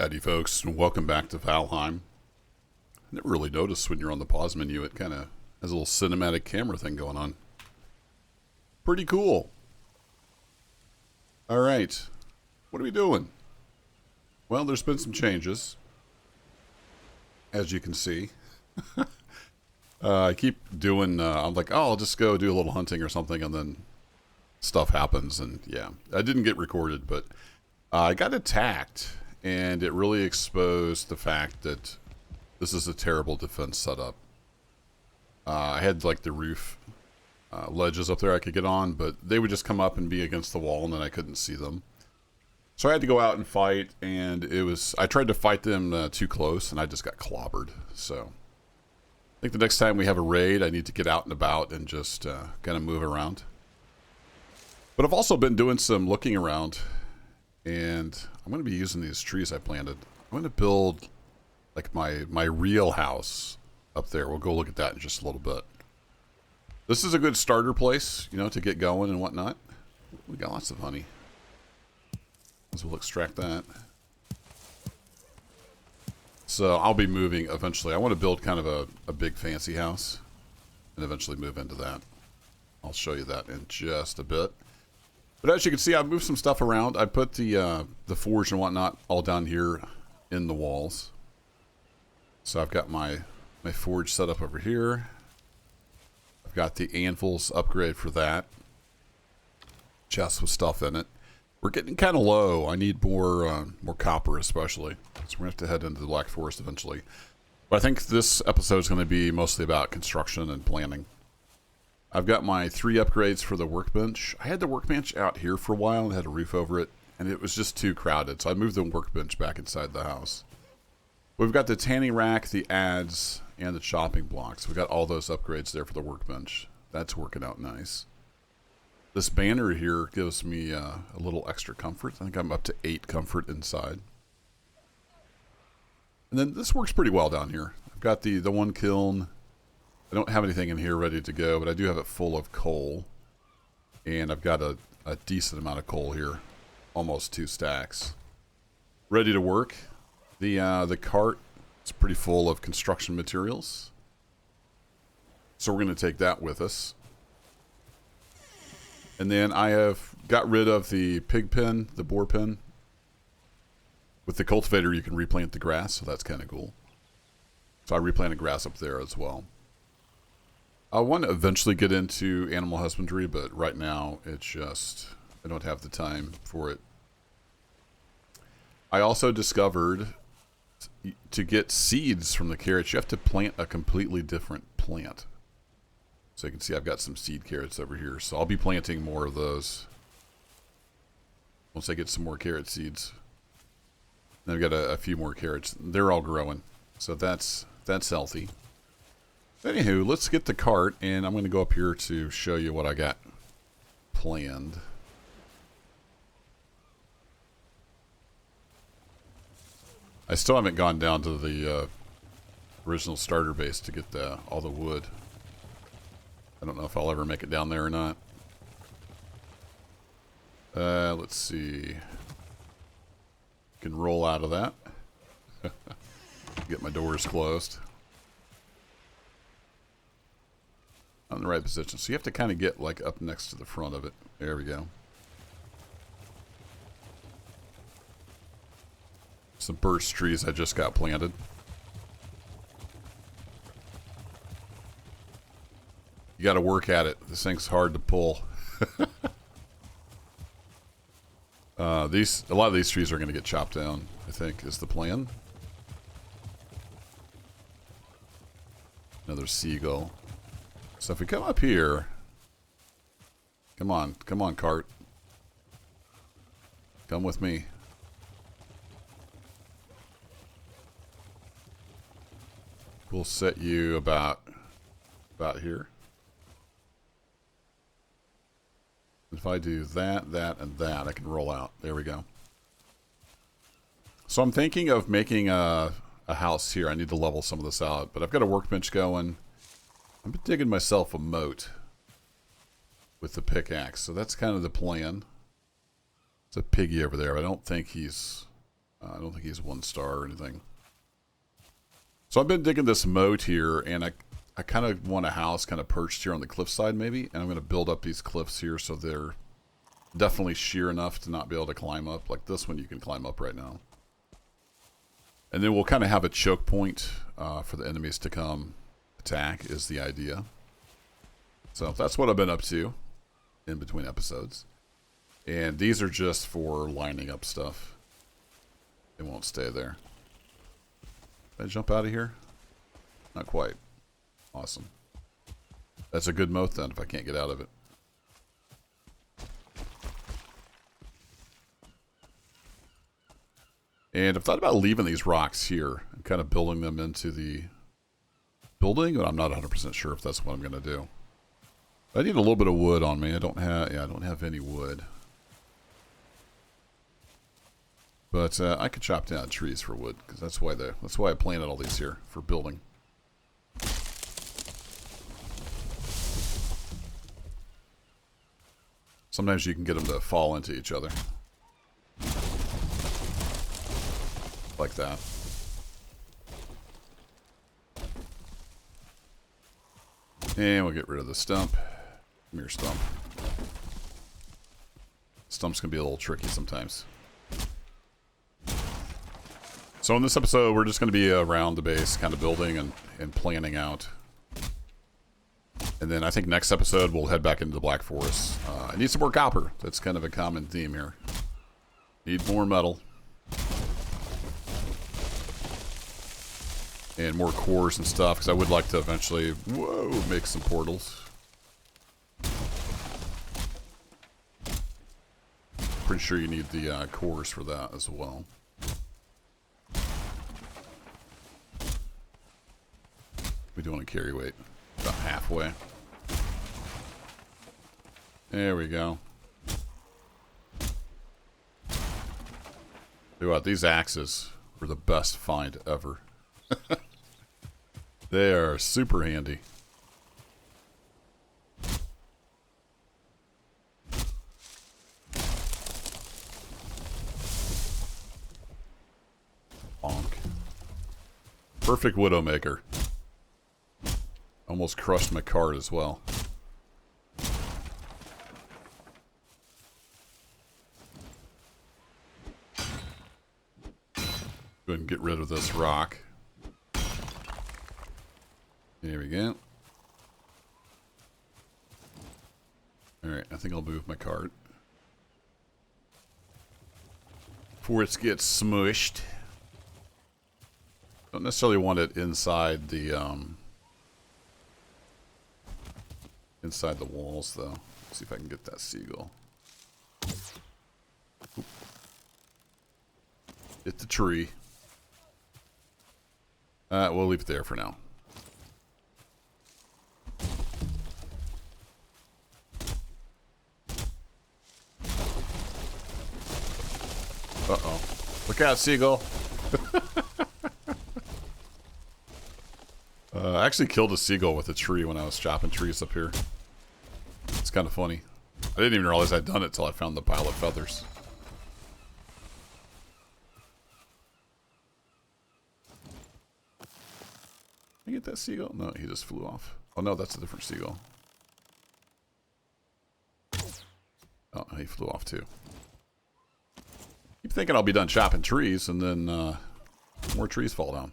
Howdy folks, and welcome back to Valheim. I never really noticed when you're on the pause menu, it kind of has a little cinematic camera thing going on. Pretty cool. Alright, what are we doing? Well, there's been some changes, as you can see. I keep doing, I'm like, oh, I'll just go do a little hunting or something, and then stuff happens, and yeah. I didn't get recorded, but I got attacked. And it really exposed the fact that this is a terrible defense setup. I had like the roof ledges up there I could get on, but they would just come up and be against the wall and then I couldn't see them. So I had to go out and fight, and I tried to fight them too close and I just got clobbered. So I think the next time we have a raid, I need to get out and about and just kind of move around. But I've also been doing some looking around, and I'm going to be using these trees I planted. I'm going to build like my real house up there. We'll go look at that in just a little bit. This is a good starter place, you know, to get going and whatnot. We got lots of honey. So we'll extract that. So I'll be moving eventually. I want to build kind of a big fancy house and eventually move into that. I'll show you that in just a bit. But as you can see, I've moved some stuff around. I put the forge and whatnot all down here in the walls. So I've got my forge set up over here. I've got the anvils upgrade for that. Chests with stuff in it. We're getting kind of low. I need more copper especially. So we're going to have to head into the Black Forest eventually. But I think this episode is going to be mostly about construction and planning. I've got my 3 upgrades for the workbench. I had the workbench out here for a while and had a roof over it, and it was just too crowded, so I moved the workbench back inside the house. We've got the tanning rack, the adze, and the chopping blocks. We've got all those upgrades there for the workbench. That's working out nice. This banner here gives me a little extra comfort. I think I'm up to 8 comfort inside. And then this works pretty well down here. I've got the one kiln. I don't have anything in here ready to go, but I do have it full of coal. And I've got a decent amount of coal here. Almost 2 stacks. Ready to work. The cart is pretty full of construction materials. So we're going to take that with us. And then I have got rid of the pig pen, the boar pen. With the cultivator you can replant the grass, so that's kind of cool. So I replanted grass up there as well. I want to eventually get into animal husbandry, but right now it's just, I don't have the time for it. I also discovered to get seeds from the carrots, you have to plant a completely different plant. So you can see I've got some seed carrots over here, so I'll be planting more of those once I get some more carrot seeds. Then I've got a few more carrots. They're all growing, so that's healthy. Anywho, let's get the cart, and I'm going to go up here to show you what I got planned. I still haven't gone down to the original starter base to get all the wood. I don't know if I'll ever make it down there or not. Let's see. Can roll out of that. Get my doors closed. On the right position. So you have to kind of get like up next to the front of it. There we go. Some birch trees I just got planted. You got to work at it. This thing's hard to pull. A lot of these trees are going to get chopped down, I think, is the plan. Another seagull. So if we come up here, come on, cart. Come with me. We'll set you about here. If I do that, and that, I can roll out. There we go. So I'm thinking of making a house here. I need to level some of this out, but I've got a workbench going. I'm digging myself a moat with the pickaxe, so that's kind of the plan. It's a piggy over there, but I don't think he's I don't think he's 1 star or anything. So I've been digging this moat here, and I kind of want a house kind of perched here on the cliffside maybe, and I'm going to build up these cliffs here so they're definitely sheer enough to not be able to climb up. Like this one you can climb up right now. And then we'll kind of have a choke point for the enemies to come attack is the idea. So that's what I've been up to in between episodes. And these are just for lining up stuff. It won't stay there. Did I jump out of here? Not quite. Awesome. That's a good moat then if I can't get out of it. And I've thought about leaving these rocks here and kind of building them into the building, but I'm not 100% sure if that's what I'm going to do. I need a little bit of wood on me. I don't have any wood. But I could chop down trees for wood because that's why I planted all these here for building. Sometimes you can get them to fall into each other. Like that. And we'll get rid of the stump. Come here, stump. Stumps can be a little tricky sometimes. So in this episode, we're just going to be around the base, kind of building and planning out. And then I think next episode, we'll head back into the Black Forest. I need some more copper. That's kind of a common theme here. Need more metal. And more cores and stuff, because I would like to eventually, make some portals. Pretty sure you need the cores for that as well. We doing a carry weight. About halfway. There we go. Dude, what, these axes were the best find ever. They are super handy. Bonk. Perfect Widowmaker. Almost crushed my cart as well. Go ahead and get rid of this rock. There we go. Alright, I think I'll move my cart before it gets smushed. Don't necessarily want it inside the inside the walls though. Let's see if I can get that seagull. Oop. Hit the tree. We'll leave it there for now. Uh-oh. Look out, seagull. I actually killed a seagull with a tree when I was chopping trees up here. It's kind of funny. I didn't even realize I'd done it till I found the pile of feathers. Did I get that seagull? No, he just flew off. Oh no, that's a different seagull. Oh, he flew off too. Keep thinking I'll be done chopping trees, and then more trees fall down.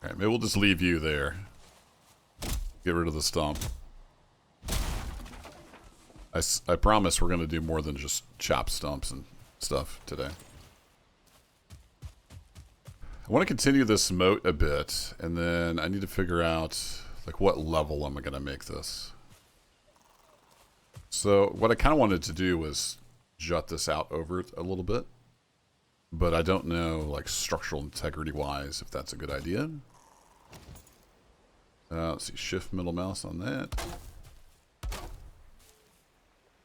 Alright, maybe we'll just leave you there. Get rid of the stump. I promise we're going to do more than just chop stumps and stuff today. I want to continue this moat a bit, and then I need to figure out like what level am I going to make this. So what I kind of wanted to do was jut this out over it a little bit, but I don't know like structural integrity wise if that's a good idea. Let's see, shift middle mouse on that.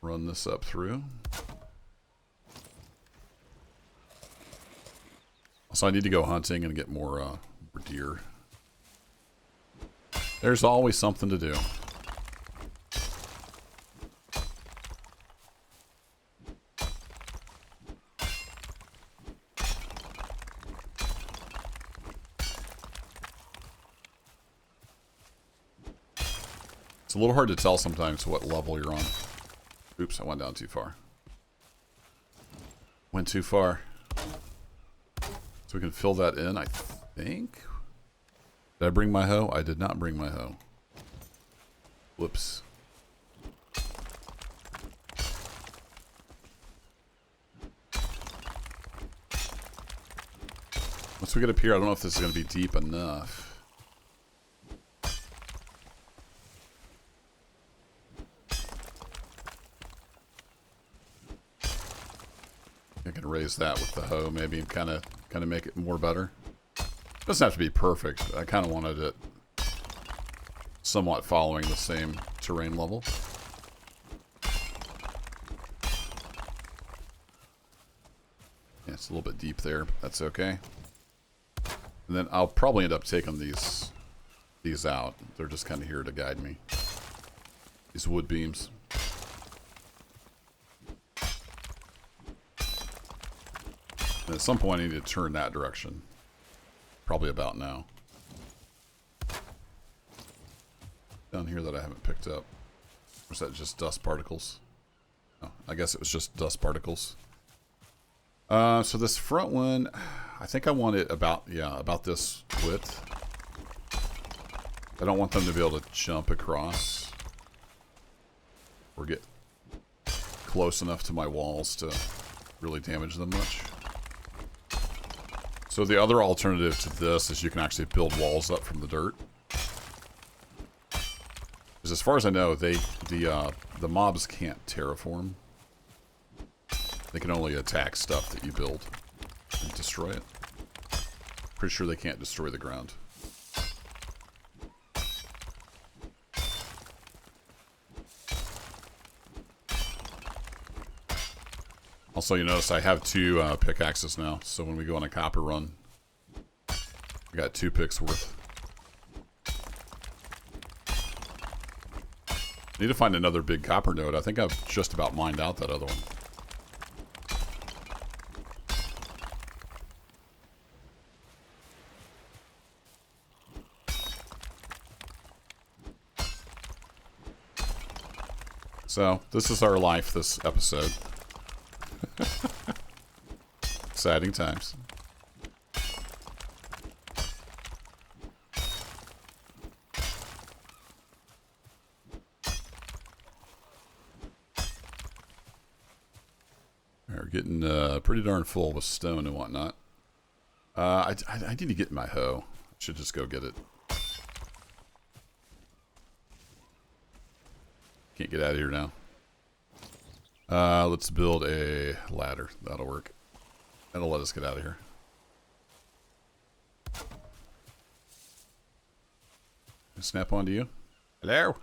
Run this up through. So I need to go hunting and get more deer. There's always something to do. It's a little hard to tell sometimes what level you're on. Oops, I went down too far. Went too far. So we can fill that in, I think. Did I bring my hoe? I did not bring my hoe. Whoops. Once we get up here, I don't know if this is going to be deep enough. I can raise that with the hoe, maybe, and kind of make it more better. Doesn't have to be perfect. I kind of wanted it somewhat following the same terrain level. Yeah, it's a little bit deep there, but that's okay. And then I'll probably end up taking these out. They're just kind of here to guide me. These wood beams. And at some point I need to turn that direction. Probably about now. Down here that I haven't picked up. Or is that just dust particles? Oh, I guess it was just dust particles. So this front one, I think I want it about this width. I don't want them to be able to jump across or get close enough to my walls to really damage them much. So the other alternative to this is you can actually build walls up from the dirt. Because as far as I know, the mobs can't terraform. They can only attack stuff that you build and destroy it. Pretty sure they can't destroy the ground. Also, you notice I have two pickaxes now, so when we go on a copper run, we got 2 picks worth. Need to find another big copper node. I think I've just about mined out that other one. So, this is our life this episode. Exciting times. We're getting pretty darn full with stone and whatnot. I need to get my hoe. I should just go get it. Can't get out of here now. Let's build a ladder. That'll work. That'll let us get out of here. Snap onto you. Hello?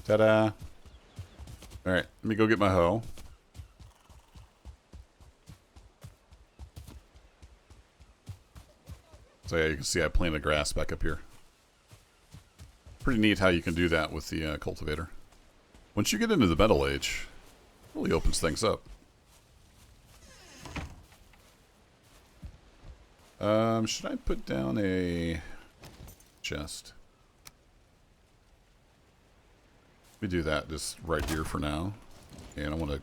Ta-da! Alright, let me go get my hoe. So yeah, you can see I planted grass back up here. Pretty neat how you can do that with the cultivator. Once you get into the Metal Age, it really opens things up. Should I put down a chest? We do that just right here for now. And I want to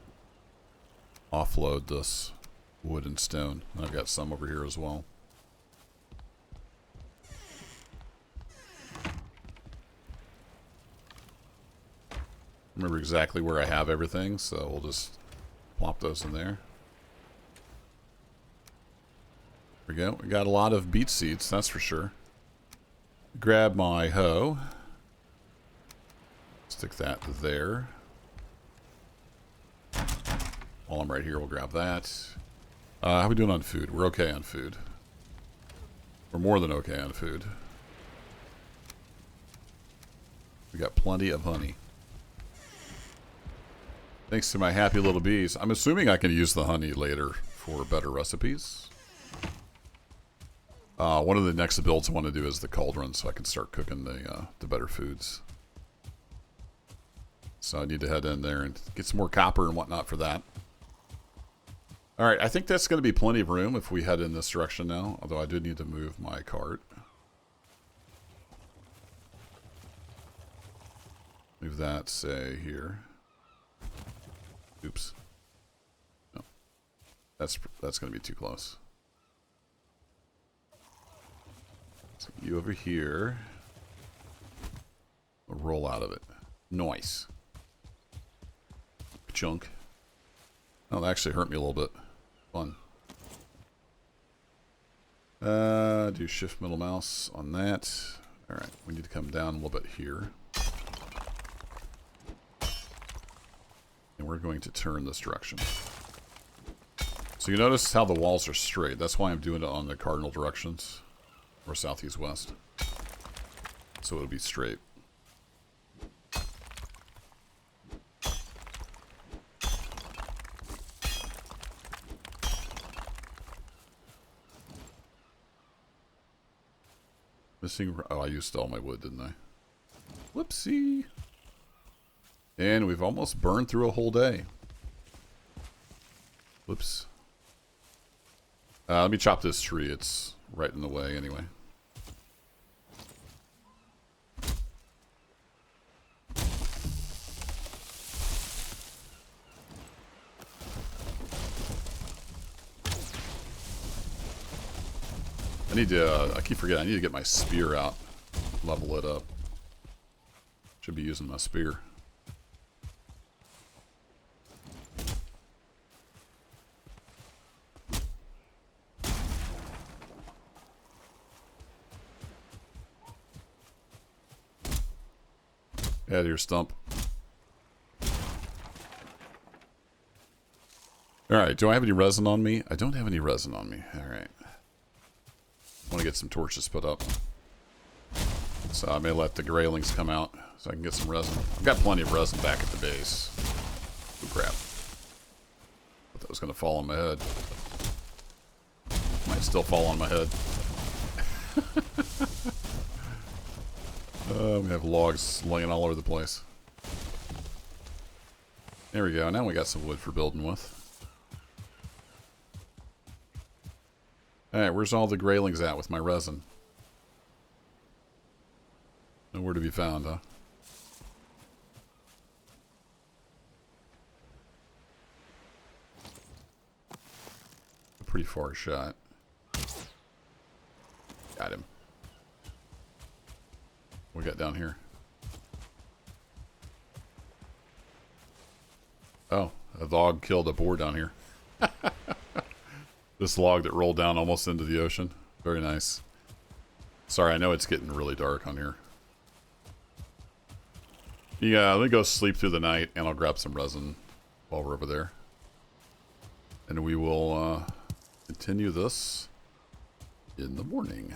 offload this wood and stone. And I've got some over here as well. Remember exactly where I have everything, so we'll just plop those in there. There we go. We got a lot of beet seeds, that's for sure. Grab my hoe. Stick that there. While I'm right here, we'll grab that. How are we doing on food? We're okay on food. We're more than okay on food. We got plenty of honey. Thanks to my happy little bees. I'm assuming I can use the honey later for better recipes. One of the next builds I want to do is the cauldron, so I can start cooking the better foods. So I need to head in there and get some more copper and whatnot for that. Alright, I think that's going to be plenty of room if we head in this direction now. Although I do need to move my cart. Move that, say, here. Oops. No. That's going to be too close. So you over here. We'll roll out of it. Nice. Chunk. Oh, that actually hurt me a little bit. Fun. Do shift middle mouse on that. Alright, we need to come down a little bit here. And we're going to turn this direction. So you notice how the walls are straight. That's why I'm doing it on the cardinal directions. Or southeast west. So it'll be straight. Missing... Oh, I used all my wood, didn't I? Whoopsie. And we've almost burned through a whole day. Whoops. Let me chop this tree. It's right in the way anyway. I need to, I keep forgetting, I need to get my spear out. Level it up. Should be using my spear. Out of your stump. Alright, do I have any resin on me? I don't have any resin on me. Alright. I want to get some torches put up. So I may let the graylings come out so I can get some resin. I've got plenty of resin back at the base. Oh crap. Thought that was going to fall on my head. Might still fall on my head. We have logs laying all over the place. There we go. Now we got some wood for building with. Alright, where's all the graylings at with my resin? Nowhere to be found, huh? A pretty far shot. Got him. What we got down here? Oh, a log killed a boar down here. This log that rolled down almost into the ocean. Very nice. Sorry, I know it's getting really dark on here. Yeah, let me go sleep through the night, and I'll grab some resin while we're over there. And we will continue this in the morning.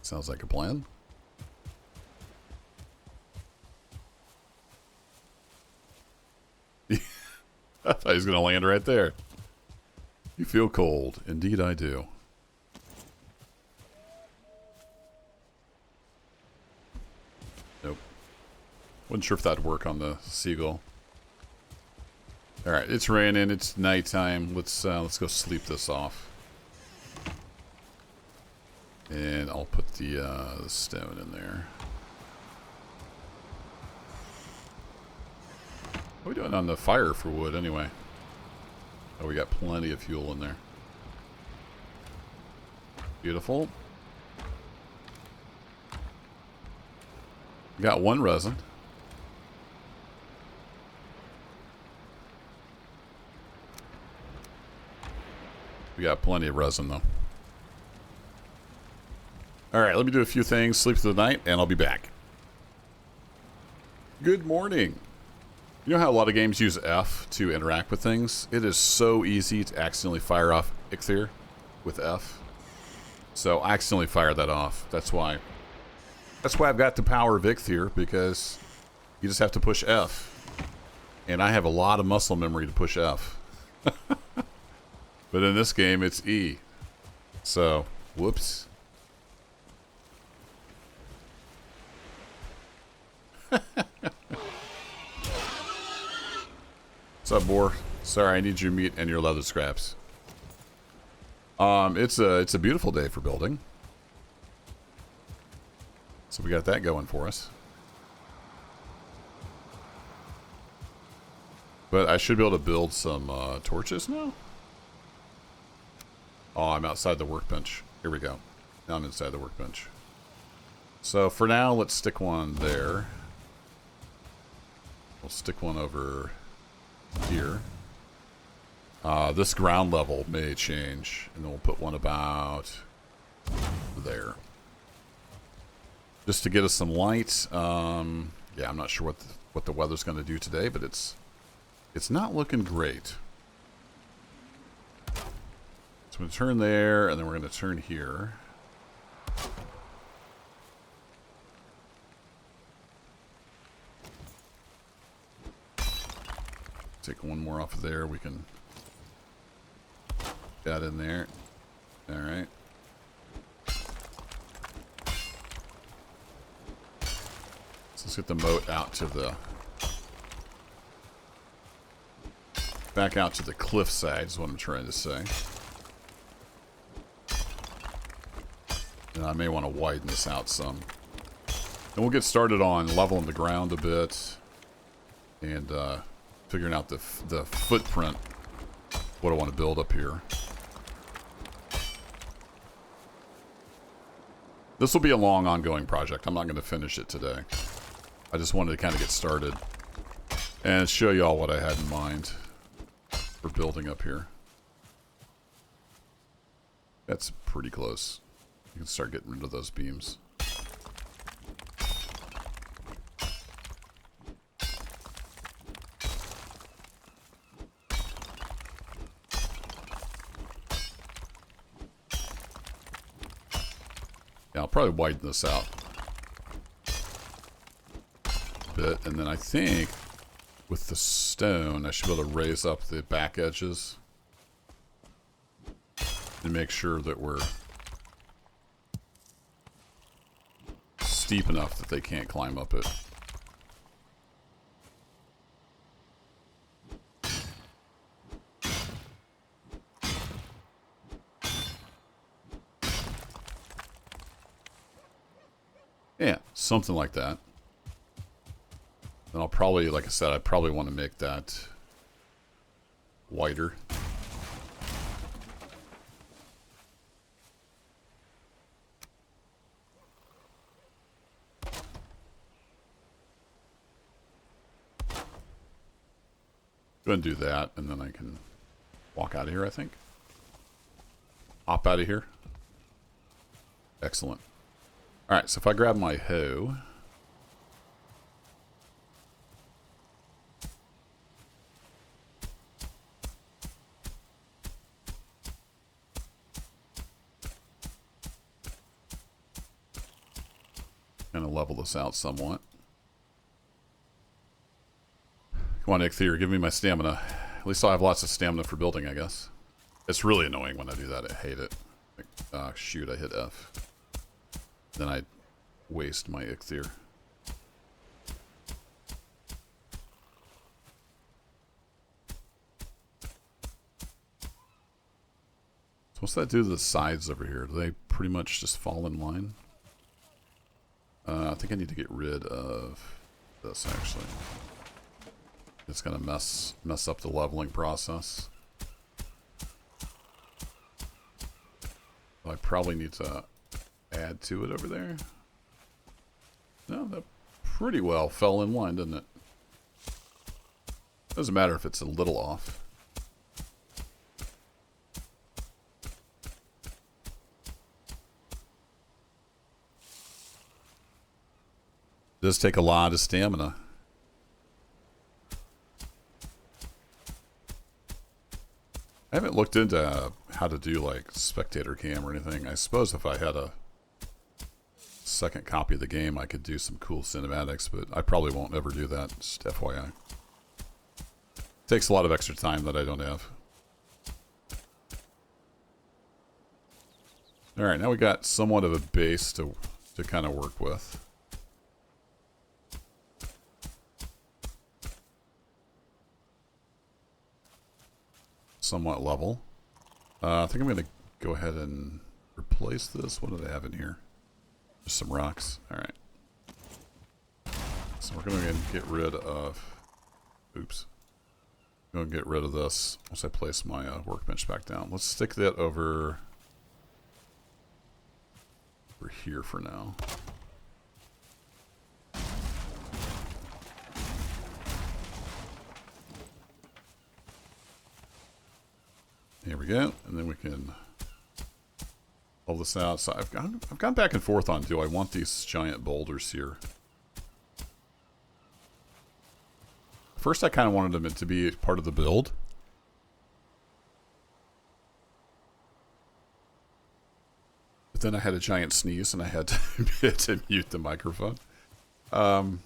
Sounds like a plan. I thought he was going to land right there. You feel cold. Indeed I do. Nope. Wasn't sure if that'd work on the seagull. Alright, it's raining. It's nighttime. Let's go sleep this off. And I'll put the stone in there. What are we doing on the fire for wood anyway? Oh, we got plenty of fuel in there. Beautiful. We got one resin. We got plenty of resin though. Alright, let me do a few things, sleep through the night, and I'll be back. Good morning. You know how a lot of games use F to interact with things? It is so easy to accidentally fire off Icthir with F. So I accidentally fired that off. That's why. That's why I've got the power of Icthir, because you just have to push F. And I have a lot of muscle memory to push F. But in this game, it's E. So, whoops. What's up, boar? Sorry, I need your meat and your leather scraps. It's a beautiful day for building. So we got that going for us. But I should be able to build some torches now. Oh, I'm outside the workbench. Here we go. Now I'm inside the workbench. So for now, let's stick one there. We'll stick one over here. This ground level may change, and then we'll put one about there. Just to get us some light. Yeah, I'm not sure what the weather's going to do today, but it's not looking great. So we're going to turn there, and then we're going to turn here. Take one more off of there. We can get that in there. All right. So let's get the moat out to the back out to the cliffside is what I'm trying to say. And I may want to widen this out some. And we'll get started on leveling the ground a bit and figuring out the footprint, what I want to build up here. This will be a long ongoing project. I'm not going to finish it today. I just wanted to kind of get started and show you all what I had in mind for building up here. That's pretty close. You can start getting rid of those beams. Yeah, I'll probably widen this out a bit, and then I think with the stone I should be able to raise up the back edges and make sure that we're steep enough that they can't climb up it. Yeah, something like that. And I'll probably, like I said, I probably want to make that wider. Go ahead and do that, and then I can walk out of here, I think. Hop out of here. Excellent. Alright, so if I grab my hoe. Kind of level this out somewhat. Come on, Ichthyr, give me my stamina. At least I'll have lots of stamina for building, I guess. It's really annoying when I do that. I hate it. Like, shoot, I hit F. Then I waste my Ichthyr. So what's that do to the sides over here? Do they pretty much just fall in line? I think I need to get rid of this, actually. It's going to mess up the leveling process. I probably need to add to it over there. No, that pretty well fell in line, didn't it? Doesn't matter if it's a little off. It does take a lot of stamina. I haven't looked into how to do like spectator cam or anything. I suppose if I had a second copy of the game I could do some cool cinematics, but I probably won't ever do that, just FYI. Takes a lot of extra time that I don't have. Alright, now we got somewhat of a base to kind of work with. Somewhat level. I think I'm going to go ahead and replace this. What do they have in here? Just some rocks. Alright. So we're going to get rid of... Oops. I'm going to get rid of this once I place my workbench back down. Let's stick that over here for now. Here we go, and then we can pull this out. So I've gone back and forth on, do I want these giant boulders here? First, I kind of wanted them to be part of the build. But then I had a giant sneeze, and I had to mute the microphone. Not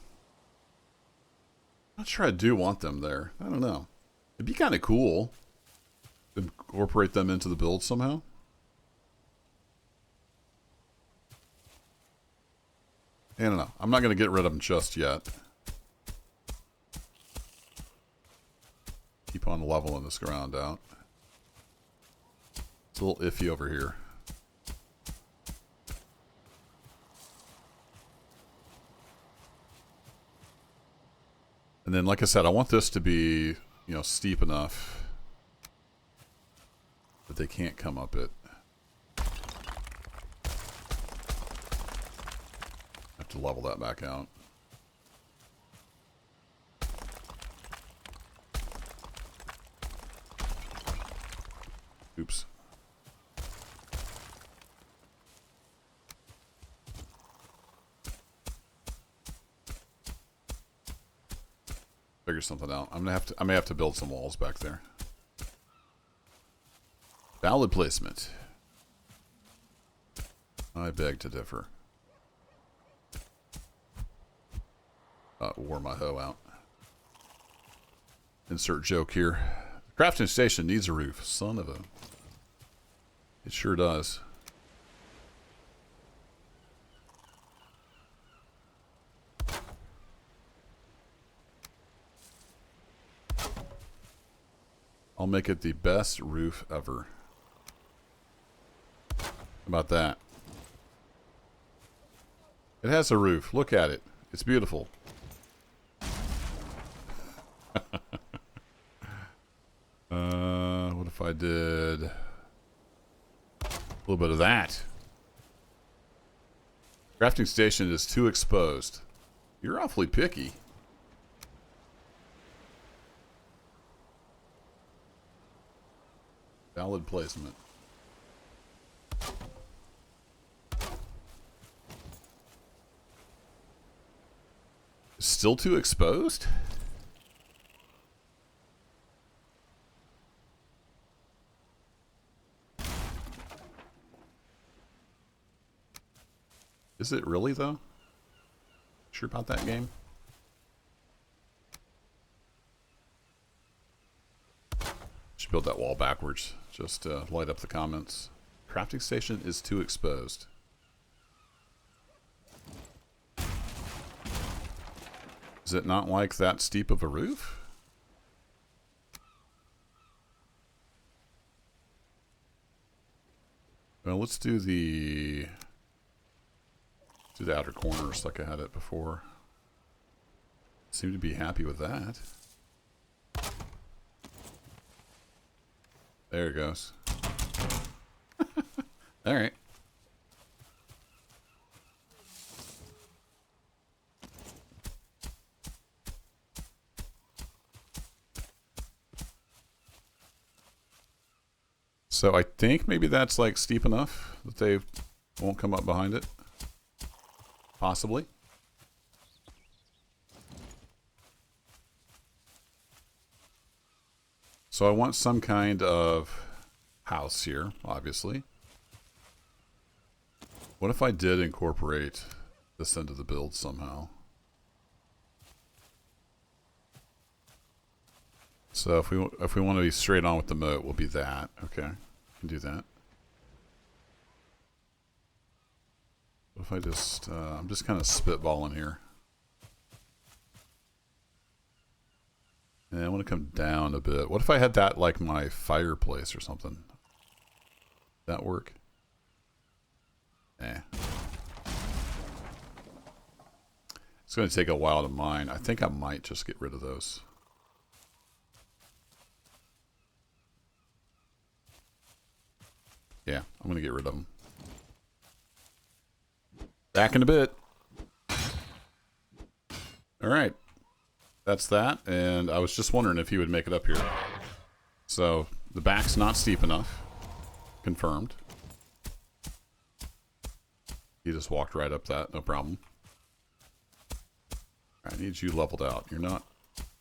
sure I do want them there. I don't know. It'd be kind of cool. Incorporate them into the build somehow. I don't know. I'm not going to get rid of them just yet. Keep on leveling this ground out. It's a little iffy over here. And then, like I said, I want this to be, you know, steep enough that they can't come up it. Have to level that back out. Oops. Figure something out. I may have to build some walls back there. Valid placement. I beg to differ. Wore my hoe out. Insert joke here. The crafting station needs a roof. Son of a... It sure does. I'll make it the best roof ever. How about that? It has a roof. Look at it. It's beautiful. What if I did a little bit of that? Crafting station is too exposed. You're awfully picky. Valid placement. Still too exposed? Is it really, though? Sure about that game? Should build that wall backwards. Just light up the comments. Crafting station is too exposed. Is it not like that steep of a roof? Well, let's do the outer corners like I had it before. Seem to be happy with that. There it goes. All right. So I think maybe that's like steep enough that they won't come up behind it. Possibly. So I want some kind of house here, obviously. What if I did incorporate this into the build somehow? So if we want to be straight on with the moat, we'll be that. Okay, can do that. What if I just, I'm just kind of spitballing here. And I want to come down a bit. What if I had that like my fireplace or something? That work? Eh. It's going to take a while to mine. I think I might just get rid of those. Yeah, I'm going to get rid of them. Back in a bit. Alright. That's that. And I was just wondering if he would make it up here. So, the back's not steep enough. Confirmed. He just walked right up that, no problem. I need you leveled out. You're not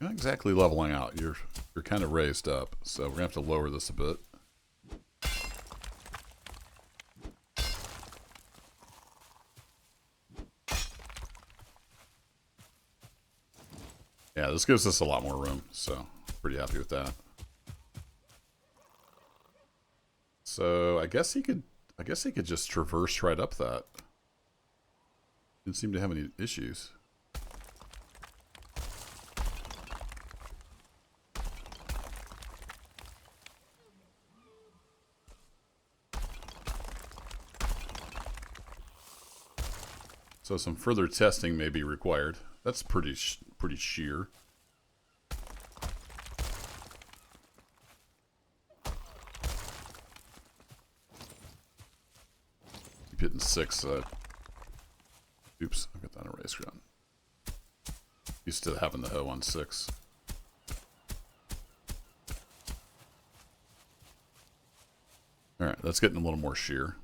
exactly leveling out. You're kind of raised up. So we're gonna have to lower this a bit. Yeah, this gives us a lot more room, so pretty happy with that. So I guess he could just traverse right up that. Didn't seem to have any issues. So some further testing may be required. That's pretty sheer. Keep hitting 6. Oops, I've got that erase gun. Used to having the hoe on 6. Alright, that's getting a little more sheer.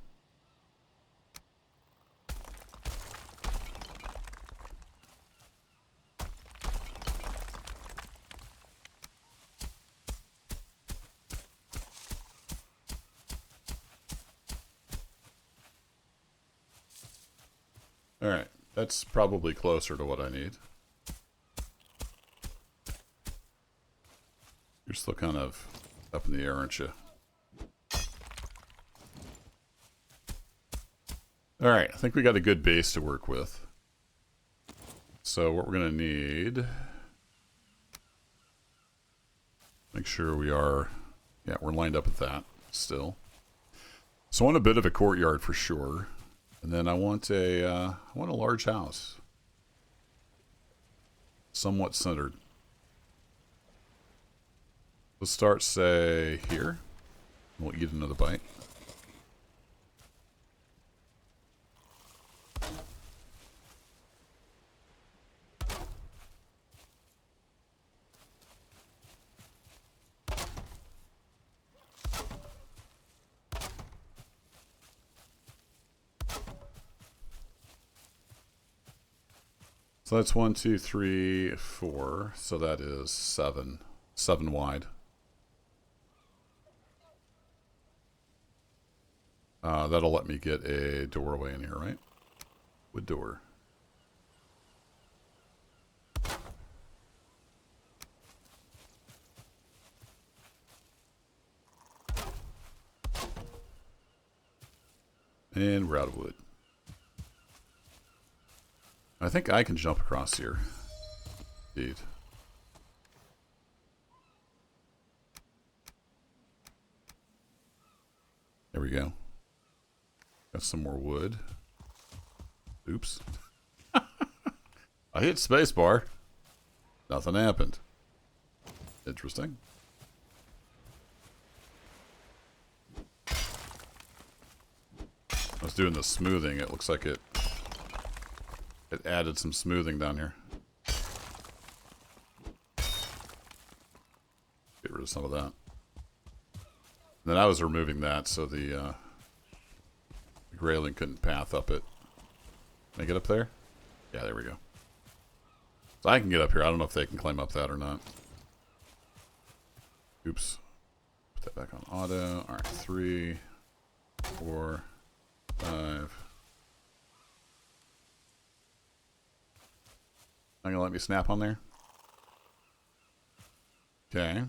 Alright, that's probably closer to what I need. You're still kind of up in the air, aren't you? Alright, I think we got a good base to work with. So what we're going to need... Make sure we are... Yeah, we're lined up with that still. So I want a bit of a courtyard for sure. And then I want a large house. Somewhat centered. Let's start, say, here. We'll eat another bite. So that's 1, 2, 3, 4. So that is 7. 7 wide. That'll let me get a doorway in here, right? Wood door. And we're out of wood. I think I can jump across here. Indeed. There we go. Got some more wood. Oops. I hit spacebar. Nothing happened. Interesting. I was doing the smoothing. It looks like it added some smoothing down here. Get rid of some of that. And then I was removing that so the railing couldn't path up it. Can I get up there? Yeah, there we go. So I can get up here. I don't know if they can climb up that or not. Oops. Put that back on auto. Alright, 3, 4, 5. Not gonna let me snap on there? Okay.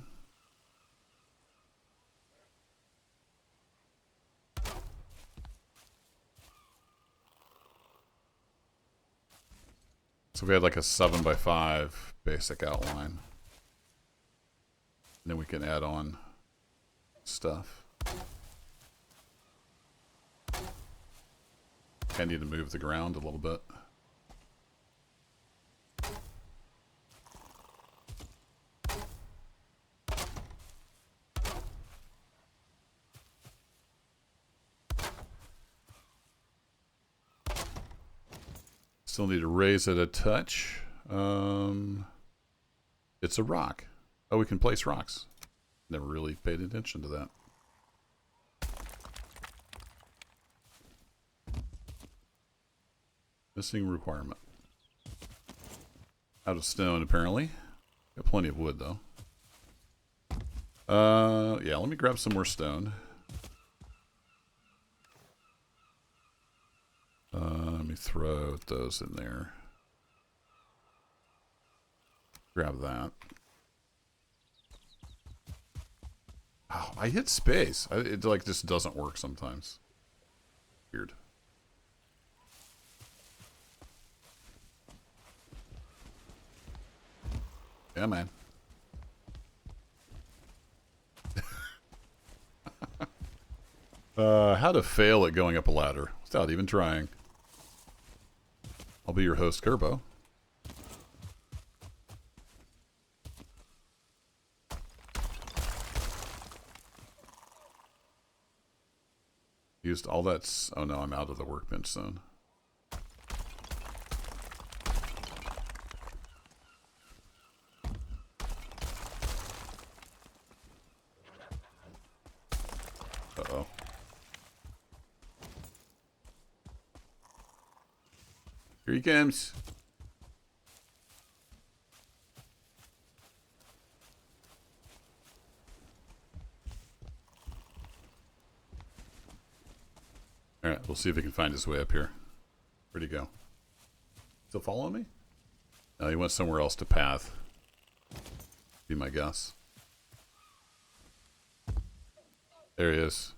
So we had like a 7x5 basic outline. And then we can add on stuff. like I need to move the ground a little bit. Still need to raise it a touch. It's a rock. Oh, we can place rocks. Never really paid attention to that. Missing requirement. Out of stone, apparently. Got plenty of wood, though. Yeah, let me grab some more stone. Let me throw those in there. Grab that. Oh, I hit space. It like just doesn't work sometimes. Weird. Yeah, man. How to fail at going up a ladder without even trying. I'll be your host, Kerbo. Used all that. Oh no, I'm out of the workbench zone. Uh-oh. Here he comes. Alright, we'll see if he can find his way up here. Where'd he go? Still following me? No, he went somewhere else to path. Be my guess. There he is.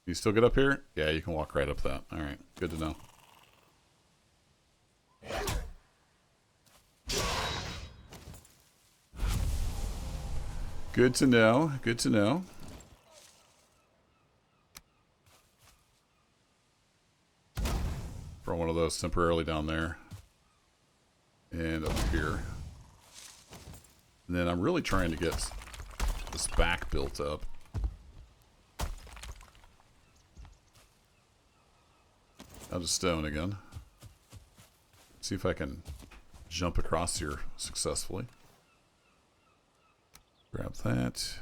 Can you still get up here? Yeah, you can walk right up that. Alright, good to know. Good to know. Good to know. Throw one of those temporarily down there. And up here. And then I'm really trying to get this back built up. Out of stone again. See if I can jump across here successfully. Grab that.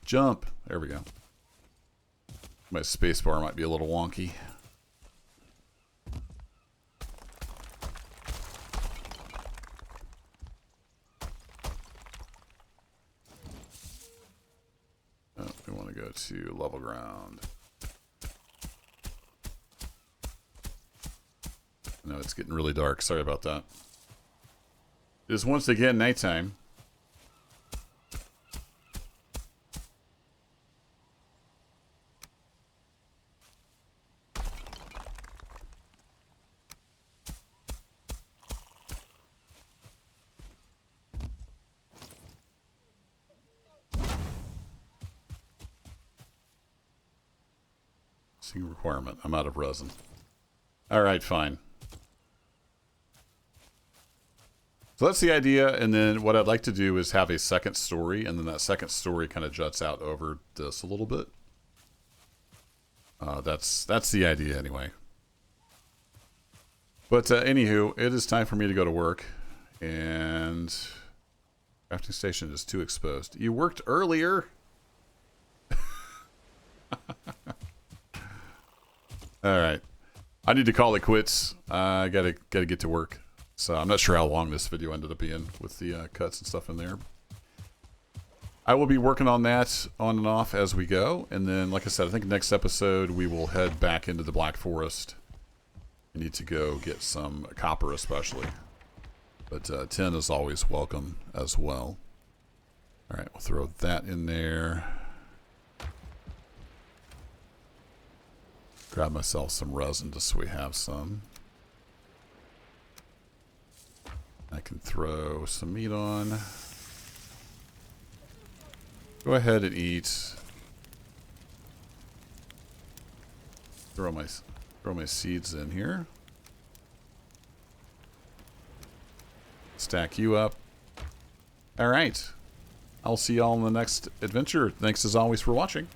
Jump. There we go. My spacebar might be a little wonky. Oh, we want to go to level ground. No, it's getting really dark. Sorry about that. It is once again nighttime. Single requirement. I'm out of resin. Alright, fine. So that's the idea, and then what I'd like to do is have a second story, and then that second story kind of juts out over this a little bit. That's the idea anyway. But anywho, it is time for me to go to work, and crafting station is too exposed. You worked earlier. All right, I need to call it quits. I gotta get to work. So I'm not sure how long this video ended up being with the cuts and stuff in there. I will be working on that on and off as we go. And then, like I said, I think next episode we will head back into the Black Forest. We need to go get some copper especially. But tin is always welcome as well. All right, we'll throw that in there. Grab myself some resin just so we have some. I can throw some meat on. Go ahead and eat. throw my seeds in here. Stack you up. All right. I'll see y'all in the next adventure. Thanks as always for watching.